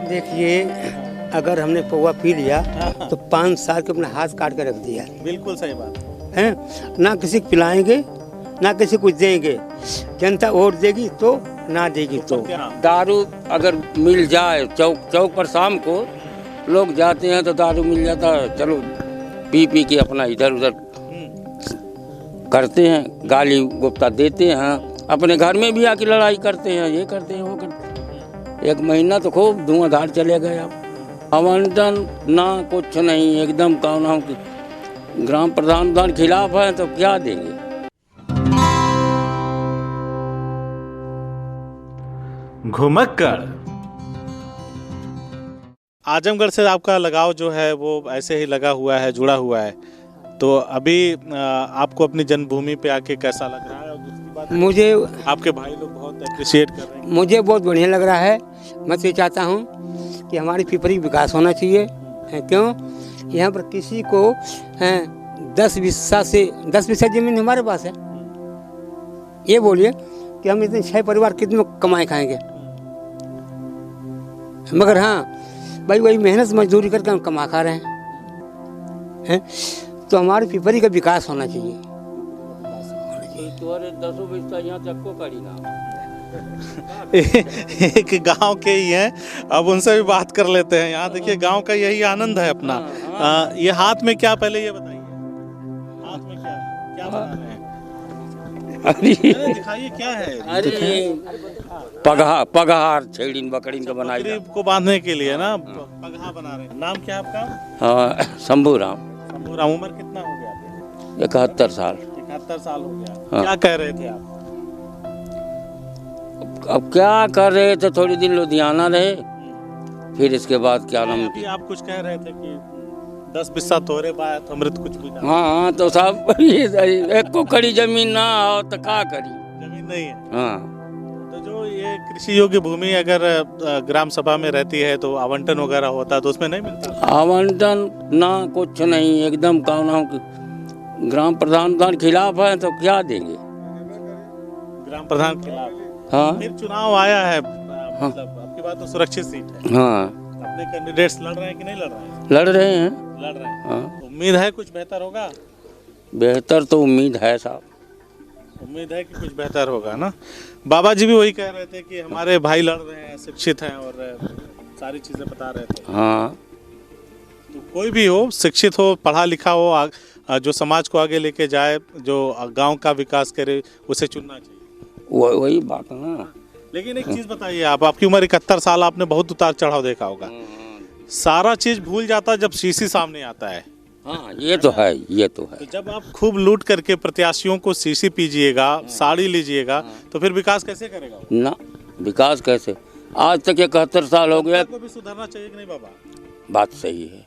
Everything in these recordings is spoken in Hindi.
देखिए, अगर हमने पौवा पी लिया तो 5 साल के अपना हाथ काट के रख दिया बिल्कुल सही बात है। ना किसी को पिलाएंगे ना किसी को देंगे। जनता वोट देगी तो ना देगी तो। दारू अगर मिल जाए चौक चौक पर शाम को लोग जाते हैं तो दारू मिल जाता है, चलो पी पी के अपना इधर उधर करते हैं, गाली गुप्ता देते हैं, अपने घर में भी आके लड़ाई करते हैं, ये करते हैं वो करते हैं। 1 महीना तो खूब धुआंधार चले गए। अब आवंटन ना कुछ नहीं, एकदम कानून की ग्राम प्रधान खिलाफ है तो क्या देंगे। घुमक्कड़। आजमगढ़ से आपका लगाव जो है वो ऐसे ही लगा हुआ है, जुड़ा हुआ है, तो अभी आपको अपनी जन्मभूमि पे आके कैसा लग रहा है? और दूसरी बात, मुझे आपके भाई लोग बहुत अप्रिशिएट कर रहे हैं। मुझे बहुत बढ़िया लग रहा है। मैं तो ये चाहता हूँ कि हमारी पिपरी विकास होना चाहिए। क्यों? यहाँ पर किसी को 10 बिस्सा जमीन हमारे पास है। ये बोलिए कि हम इतने 6 परिवार कितने कमाए खाएंगे, मगर हाँ भाई वही मेहनत मजदूरी करके हम कमा खा रहे हैं। तो हमारी पिपरी का विकास होना चाहिए। एक गांव के ही हैं, अब उनसे भी बात कर लेते हैं। यहाँ देखिए गांव का यही आनंद है अपना। ये हाथ में क्या, पहले ये बताइए, हाथ में क्या क्या बना रहे हैं? अरे दिखाइए क्या है। अरे पगहार छेड़ीन बकरीन का बनाई को बांधने के लिए ना पगहा बना रहे हैं। नाम क्या है आपका? हाँ, शंभू राम। उम्र कितना हो गया आपकी? 71 साल। 71 साल हो गया। हाँ। क्या कह रहे थे आप? अब क्या कर रहे थे, थोड़ी दिन लुधियाना रहे, फिर इसके बाद क्या नाम, अभी आप कुछ कह रहे थे कि 10 बिस्सा तोरे बात अमृत कुछ भी ना। हाँ तो साहब एक को कड़ी जमीन ना हो तो क्या करी, जमीन नहीं है। हाँ तो जो ये कृषि योग्य भूमि अगर ग्राम सभा में रहती है तो आवंटन वगैरह होता है तो उसमें नहीं मिलता? आवंटन ना कुछ नहीं, एकदम कानून की ग्राम प्रधान खिलाफ है तो क्या देंगे। ग्राम प्रधान खिलाफ? हाँ फिर चुनाव आया है, मतलब आपकी बात तो सुरक्षित सीट है। हाँ, अपने कैंडिडेट्स लड़ रहे हैं कि नहीं लड़ रहे हैं? लड़ रहे हैं। लड़ रहे हैं। हाँ, उम्मीद है कुछ बेहतर होगा? बेहतर तो उम्मीद है साहब, उम्मीद है कि कुछ बेहतर होगा ना। बाबा जी भी वही कह रहे थे कि हमारे भाई लड़ रहे हैं, शिक्षित हैं और सारी चीजें बता रहे थे। हाँ तो कोई भी हो, शिक्षित हो, पढ़ा लिखा हो, जो समाज को आगे लेके जाए, जो गांव का विकास करे, उसे चुनना चाहिए। वही बात है ना। लेकिन एक चीज बताइए, आपकी उम्र 71 साल, आपने बहुत उतार चढ़ाव देखा होगा। सारा चीज भूल जाता जब शीशी सामने आता है। हाँ ये तो है, ये तो है। तो जब आप खूब लूट करके प्रत्याशियों को शीशी पीजिएगा, साड़ी लीजिएगा, तो फिर विकास कैसे करेगा? ना विकास कैसे, आज तक 71 साल हो गया। को भी सुधरना चाहिए कि नहीं बाबा? बात सही है,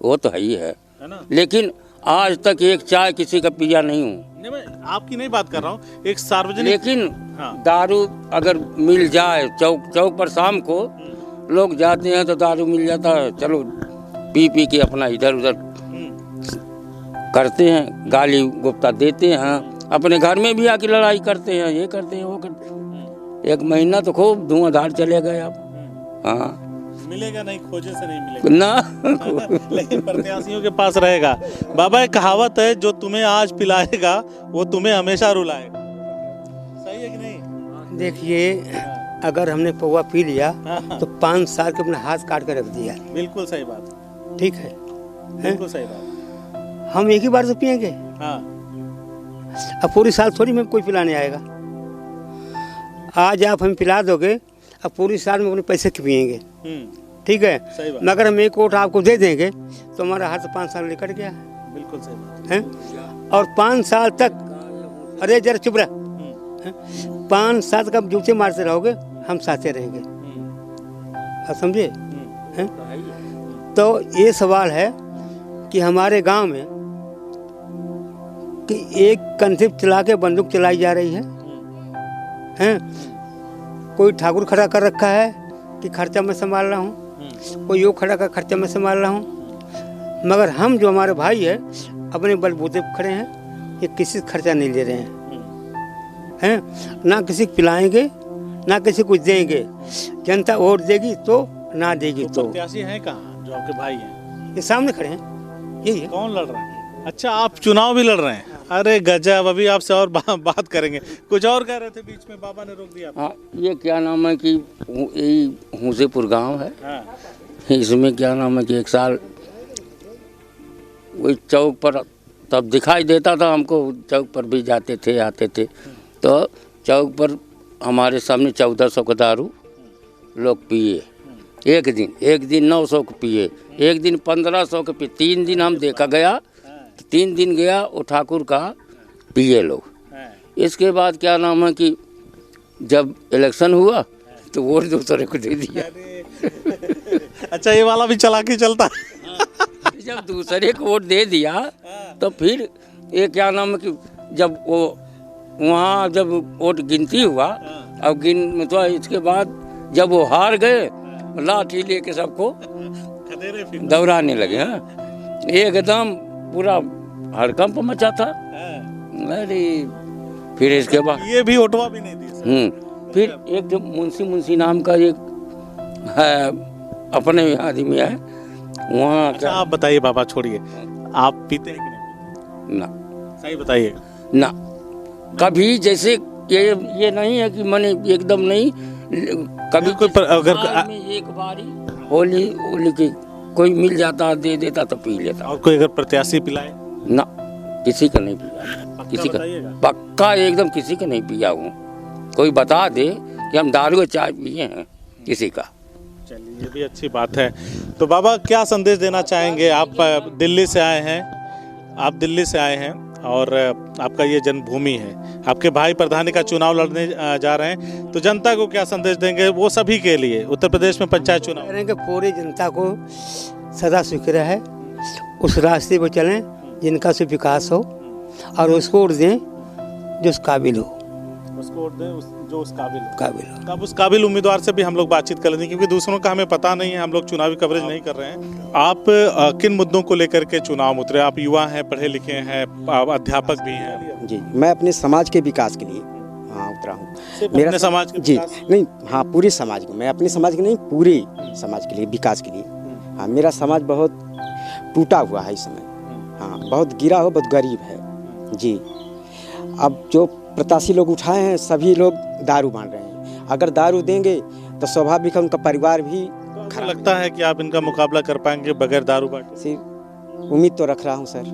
वो तो है ही है ना। लेकिन आज तक एक चाय किसी का पिया नहीं हूँ। नहीं, मैं आपकी नहीं बात कर रहा हूँ, एक सार्वजनिक। लेकिन हाँ। दारू अगर मिल जाए चौक चौक पर शाम को लोग जाते हैं तो दारू मिल जाता है, चलो पी पी के अपना इधर उधर करते हैं, गाली गुप्ता देते हैं, अपने घर में भी आके लड़ाई करते हैं, ये करते हैं वो करते हैं। 1 महीना तो खूब धुआंधार चले गए। अब हाँ मिलेगा नहीं, खोजे से नहीं मिलेगा ना लेकिन प्रत्याशियों के पास रहेगा। बाबा एक कहावत है, जो तुम्हें आज पिलाएगा वो तुम्हें हमेशा रुलाएगा। सही है कि नहीं? देखिए, अगर हमने पौवा पी लिया तो 5 साल के अपना हाथ काट के रख दिया। बिल्कुल सही बात। ठीक है, बिल्कुल सही बात। हम एक ही बार से पियेंगे। हाँ। अब पूरी साल थोड़ी में कोई पिलाने आएगा। आज आप हम पिला दोगे, अब पूरी साल में अपने पैसे के पियेंगे। ठीक है, मगर हम एक वोट आपको दे देंगे तो हमारा हाथ 5 साल निकट गया। बिल्कुल सही बात है। और 5 साल तक, अरे जरा चुप रह, 5 साल तक आप जूते मारते रहोगे, हम साथे रहेंगे। आप समझे? तो ये सवाल है कि हमारे गांव में कि एक कंसेप्ट चला के बंदूक चलाई जा रही है। कोई ठाकुर खड़ा कर रखा है कि खर्चा मैं संभाल रहा हूँ, कोई यो खड़ा कर खर्चा मैं संभाल रहा हूँ, मगर हम जो हमारे भाई है अपने बलबूते पर खड़े हैं, ये किसी से खर्चा नहीं ले रहे हैं। ना किसी को पिलाएंगे ना किसी को देंगे। जनता वोट देगी तो ना देगी तो प्रत्याशी हैं कहाँ जो आपके भाई हैं? ये सामने खड़े हैं, यही है। कौन लड़ रहे हैं? अच्छा, आप चुनाव भी लड़ रहे हैं? अरे गजब, अभी आपसे और बात करेंगे। कुछ और कह रहे थे बीच में, बाबा ने रोक दिया। हाँ, ये क्या नाम है कि यही हुसेपुर गांव है। हाँ। इसमें क्या नाम है कि एक साल वही चौक पर तब दिखाई देता था हमको, चौक पर भी जाते थे आते थे, तो चौक पर हमारे सामने 1400 का दारू लोग पिए। एक दिन 900 के पिए, एक दिन 1500 के पिए। 3 दिन हम देखा गया, 3 दिन गया वो ठाकुर का पिए लोग। इसके बाद क्या नाम है कि जब इलेक्शन हुआ तो वोट दूसरे को दे दिया। अच्छा, ये वाला भी चालाकी चलता है। जब दूसरे को वोट दे दिया तो फिर ये क्या नाम है कि जब वो वहाँ जब वोट गिनती हुआ, अब तो इसके बाद जब वो हार गए, लाठी लेके सबको दौड़ाने लगे। हाँ, एकदम पूरा हड़कंप मचा था। अरे फिर इसके बाद ये भी ओटवा भी नहीं दी। फिर एक जो मुंशी नाम का एक है अपने आदमी है वहाँ। अच्छा, आप बताइए बाबा, छोड़िए, आप पीते हैं कि नहीं? ना, सही बताइए ना, कभी जैसे ये नहीं है कि मैंने एकदम नहीं, कभी कोई अगर साल में एक बारी होली की कोई मिल जाता दे देता तो पी लेता। और कोई अगर प्रत्याशी पिलाए? ना, किसी का नहीं पिया, किसी का पक्का एकदम किसी का नहीं पिया हूँ। कोई बता दे कि हम दारू चाय पिए हैं, किसी का। चलिए, ये भी अच्छी बात है। तो बाबा, क्या संदेश देना चाहेंगे? आप दिल्ली से आए हैं, और आपका ये जन्मभूमि है, आपके भाई प्रधानी का चुनाव लड़ने जा रहे हैं, तो जनता को क्या संदेश देंगे? वो सभी के लिए उत्तर प्रदेश में पंचायत चुनाव करेंगे, पूरी जनता को सदा सुख रहे, उस रास्ते पर चलें जिनका से विकास हो, और उसको वोट दें जो उस काबिल हो। उसको वोट दें जो उस काबिल हो। अब उस काबिल उम्मीदवार से भी हम लोग बातचीत कर लेंगे, क्योंकि दूसरों का हमें पता नहीं है, हम लोग चुनावी कवरेज नहीं कर रहे हैं। आप किन मुद्दों को लेकर के चुनाव में उतरे? आप युवा हैं, पढ़े लिखे हैं, अध्यापक भी हैं। जी, मैं अपने समाज के विकास के लिए उतरा हूँ। मेरा समाज के जी विकास? नहीं, हाँ, पूरे समाज के, मैं अपने समाज के नहीं, पूरे समाज के लिए, विकास के लिए। हाँ, मेरा समाज बहुत टूटा हुआ है इस समय। हाँ, बहुत गिरा हो, बहुत गरीब है जी। अब जो प्रत्याशी लोग उठाए हैं, सभी लोग दारू बांट रहे हैं। अगर दारू देंगे तो स्वाभाविक है उनका परिवार भी खराब। लगता है कि आप इनका मुकाबला कर पाएंगे बगैर दारू बांटे? सिर्फ उम्मीद तो रख रहा हूँ सर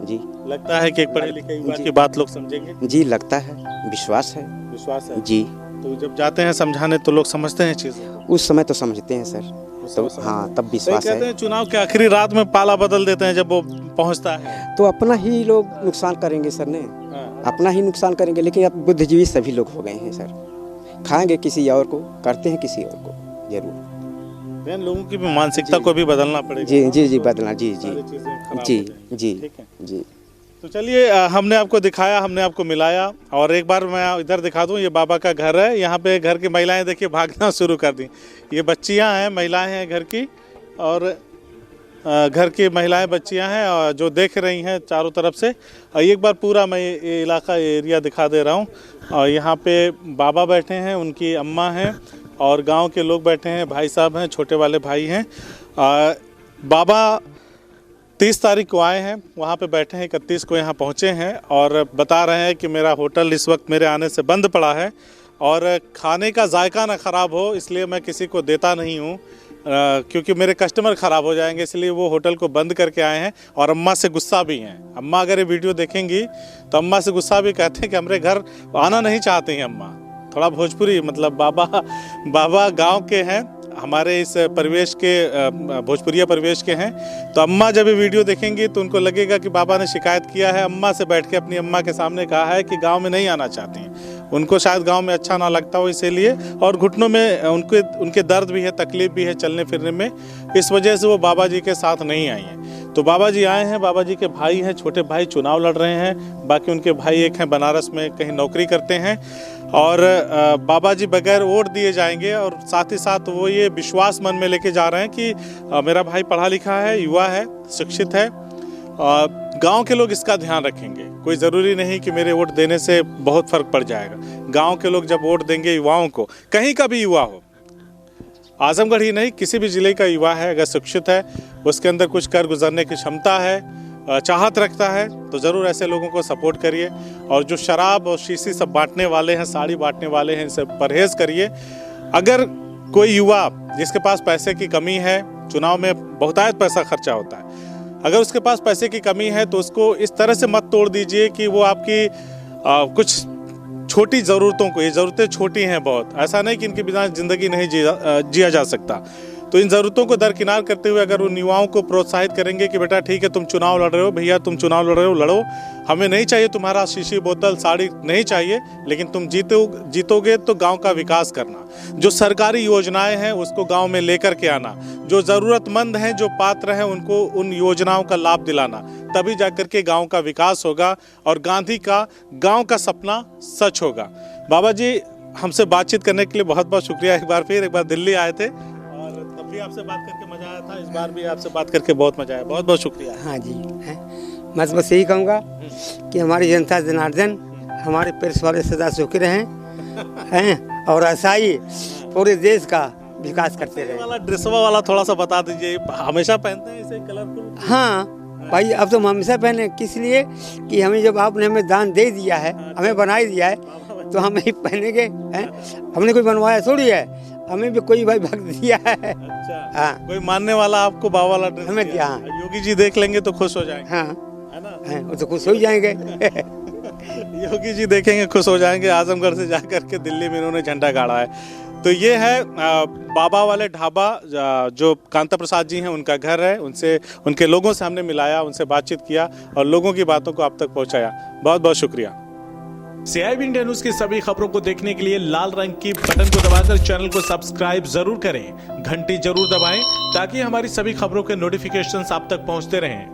जी। लगता है कि एक पढ़े लिखे युवा की बात लोग समझेंगे? जी, लगता है, विश्वास है जी। तो जब जाते हैं समझाने तो लोग समझते हैं चीज़ें? उस समय तो समझते हैं सर, तो हाँ, तब विश्वास कहते है। हैं चुनाव के आखिरी रात में पाला बदल देते हैं जब वो पहुंचता है, तो अपना ही लोग नुकसान करेंगे सर ने। हाँ। अपना ही नुकसान करेंगे, लेकिन अब बुद्धिजीवी सभी लोग हो गए हैं सर। खाएंगे किसी और को, करते हैं किसी और को, जरूर। लोगों की भी मानसिकता को भी बदलना पड़ेगा। जी, बदलना, जी ठीक है। तो चलिए, हमने आपको दिखाया, हमने आपको मिलाया, और एक बार मैं इधर दिखा दूं, ये बाबा का घर है। यहाँ पे घर की महिलाएं देखिए भागना शुरू कर दी। ये बच्चियाँ हैं, महिलाएं हैं घर की, और घर की महिलाएं बच्चियां हैं और जो देख रही हैं चारों तरफ से। एक बार पूरा मैं ये इलाका, ये एरिया दिखा दे रहा हूँ। और यहाँ पे बाबा बैठे हैं, उनकी अम्मा हैं, और गांव के लोग बैठे हैं, भाई साहब हैं, छोटे वाले भाई हैं। बाबा 30 तारीख को आए हैं, वहाँ पे बैठे हैं, 31 को यहाँ पहुँचे हैं, और बता रहे हैं कि मेरा होटल इस वक्त मेरे आने से बंद पड़ा है, और खाने का जायका ना ख़राब हो इसलिए मैं किसी को देता नहीं हूँ, क्योंकि मेरे कस्टमर ख़राब हो जाएंगे, इसलिए वो होटल को बंद करके आए हैं। और अम्मा से गुस्सा भी हैं। अम्मा अगर ये वीडियो देखेंगी तो अम्मा से गुस्सा भी, कहते हैं कि हमारे घर आना नहीं चाहते हैं अम्मा। थोड़ा भोजपुरी, मतलब बाबा गांव के हैं, हमारे इस परिवेश के, भोजपुरिया परिवेश के हैं। तो अम्मा जब ये वीडियो देखेंगी तो उनको लगेगा कि बाबा ने शिकायत किया है। अम्मा से बैठ के अपनी अम्मा के सामने कहा है कि गांव में नहीं आना चाहती हैं, उनको शायद गांव में अच्छा ना लगता हो इसीलिए, और घुटनों में उनके दर्द भी है, तकलीफ भी है चलने फिरने में, इस वजह से वो बाबा जी के साथ नहीं आई हैं। तो बाबा जी आए हैं, बाबा जी के भाई हैं, छोटे भाई चुनाव लड़ रहे हैं, बाकी उनके भाई एक हैं बनारस में कहीं नौकरी करते हैं, और बाबा जी बगैर वोट दिए जाएंगे। और साथ ही साथ वो ये विश्वास मन में लेके जा रहे हैं कि मेरा भाई पढ़ा लिखा है, युवा है, शिक्षित है, गांव के लोग इसका ध्यान रखेंगे। कोई ज़रूरी नहीं कि मेरे वोट देने से बहुत फ़र्क पड़ जाएगा। गांव के लोग जब वोट देंगे युवाओं को, कहीं का भी युवा हो, आजमगढ़ ही नहीं, किसी भी जिले का युवा है अगर शिक्षित है, उसके अंदर कुछ कर गुजरने की क्षमता है, चाहत रखता है, तो ज़रूर ऐसे लोगों को सपोर्ट करिए। और जो शराब और शीशी सब बांटने वाले हैं, साड़ी बांटने वाले हैं, इनसे परहेज़ करिए। अगर कोई युवा जिसके पास पैसे की कमी है, चुनाव में बहुतायत पैसा खर्चा होता है, अगर उसके पास पैसे की कमी है तो उसको इस तरह से मत तोड़ दीजिए कि वो आपकी कुछ छोटी ज़रूरतों को, ये ज़रूरतें छोटी हैं बहुत, ऐसा नहीं कि इनके बिना ज़िंदगी नहीं जिया जा सकता, तो इन ज़रूरतों को दरकिनार करते हुए अगर उन युवाओं को प्रोत्साहित करेंगे कि बेटा ठीक है, तुम चुनाव लड़ रहे हो, भैया तुम चुनाव लड़ रहे हो, लड़ो, हमें नहीं चाहिए तुम्हारा शीशी बोतल साड़ी नहीं चाहिए, लेकिन तुम जीतोगे तो गांव का विकास करना, जो सरकारी योजनाएं हैं उसको गांव में लेकर के आना, जो ज़रूरतमंद हैं, जो पात्र हैं, उनको उन योजनाओं का लाभ दिलाना, तभी जाकर के गाँव का विकास होगा और गांधी का गाँव का सपना सच होगा। बाबा जी, हमसे बातचीत करने के लिए बहुत बहुत शुक्रिया। एक बार दिल्ली आए थे और तब भी आपसे बात करके मजा आया था, इस बार भी आपसे बात करके बहुत मजा आया, बहुत बहुत शुक्रिया। हाँ जी, है। मैं बस यही कहूँगा कि हमारी जनता जनार्दन हमारे प्रेस वाले सदा सुखी रहें और ऐसा ही पूरे देश का विकास करते रहे। वाला ड्रेसवा वाला थोड़ा सा बता दीजिए, हमेशा पहनते हैं इसे कलरफुल? हाँ भाई, अब तो हम हमेशा पहने, किस लिए कि हमें जब आपने हमें दान दे दिया है, हमें बना ही दिया है, तो हम ही पहनेंगे। हैं, हमने कोई बनवाया थोड़ी है, हमें भी कोई भाई भक्त दिया है। अच्छा, हाँ, कोई मानने वाला आपको बाबा वाला ड्रेस हमें दिया। हाँ, योगी जी देख लेंगे तो खुश हो जाएंगे। हाँ, है ना? वो तो खुश हो जाएंगे। योगी जी देखेंगे खुश हो जाएंगे। आजमगढ़ से जाकर के दिल्ली में इन्होंने झंडा गाड़ा है। तो ये है बाबा वाले ढाबा, जो कांता प्रसाद जी हैं, उनका घर है। उनसे, उनके लोगों से हमने मिलाया, उनसे बातचीत किया और लोगों की बातों को आप तक पहुंचाया। बहुत बहुत शुक्रिया। CIB इंडिया न्यूज की सभी खबरों को देखने के लिए लाल रंग की बटन को दबाकर चैनल को सब्सक्राइब जरूर करें, घंटी जरूर दबाएं ताकि हमारी सभी खबरों के नोटिफिकेशंस आप तक पहुंचते रहें।